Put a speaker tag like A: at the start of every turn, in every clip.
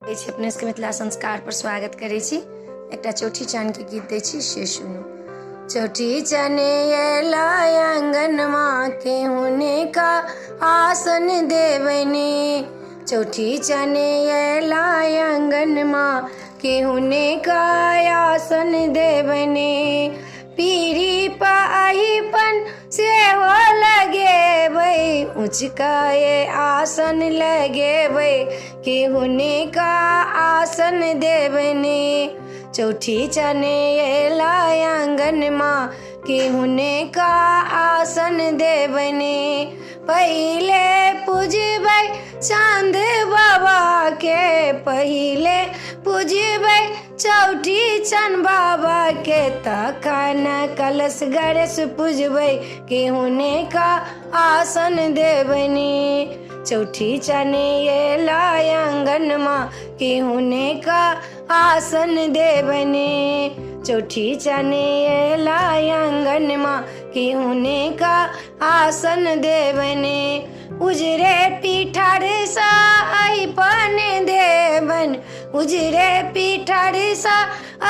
A: अपने सबके मिथिला संस्कार पर स्वागत करै छी। एकटा चौठी चान के गीत दै छी, से सुनू। चौठी चने अयला आंगनमा केहुने का आसन देवने। चौठी चने अयला आंगनमा केहुने का आसन देवने। पीढ़ी पाहीपन से हो लगेबै, ऊँचकाए आसन लगेबै केहुने का आसन देवने। चौठी चने अयला आंगनमा केहुने का आसन देवने। पहिले पूजबै चांद बाबा के, पहिले पूजबै चौठी चन बाबा के। तखन कलश गणेश पूजबै केहुने का आसन देवने। चौठी चने अयला आंगनमा केहुने का आसन देवने। चौठी चने अयला आंगनमा केहुने का आसन देवने। उजरे पीठर सा अहिपन देवन, उजरे पीठर सा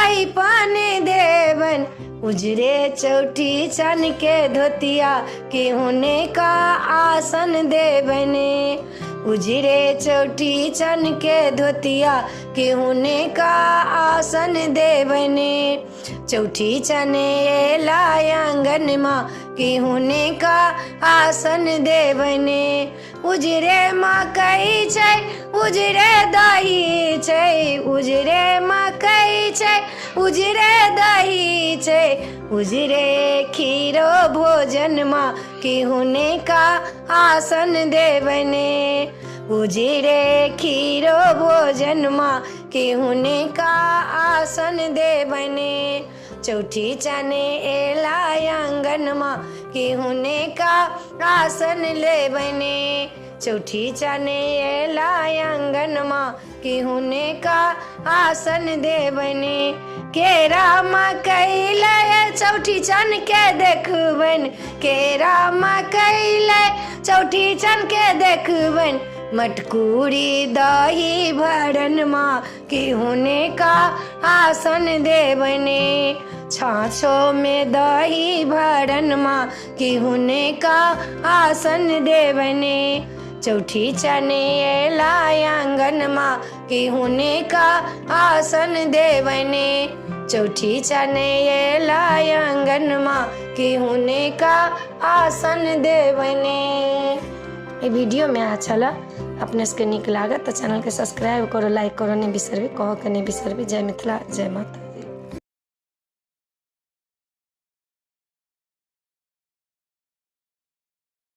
A: अहिपन देवन। उजरे चौठी चन के धोतिया केहुने का आसन देवने। उजरे चौठी चन के धोतिया केहुने का आसन देवने। चौठी चने अयला आंगनमा केहुने का आसन देवने। उजरे मकई छै, उजरे दही छै, उजरे मकई छै, उजरे दही छै। उजरे खीरो भोजनमा केहुने का आसन देवने। उजरे खीरो भोजनमा केहुने का आसन देवने। चौठी चने अयला आंगनमा केहुने का आसन लेवने। चौठी चने अयला आंगनमा केहुने का आसन देवने। केरा मकई लय चौठी चन के देखबन, केरा मकई लय चौठी चन के देखबन। मटकूरी दही भरनमा केहुने का आसन देवने। छाछो में दही भरनमा केहुने का आसन देवने। चौठी चने अयला आंगनमा केहुने का आसन देवने। चौठी चने अयला आंगनमा केहुने का आसन देवने। ये वीडियो में अच्छा लगा, अपने से नीक लागत तो चैनल के सब्सक्राइब करो, लाइक करो नहीं बिसरबे, कहो के नहीं बिसरबे। जय मिथिला, जय माता।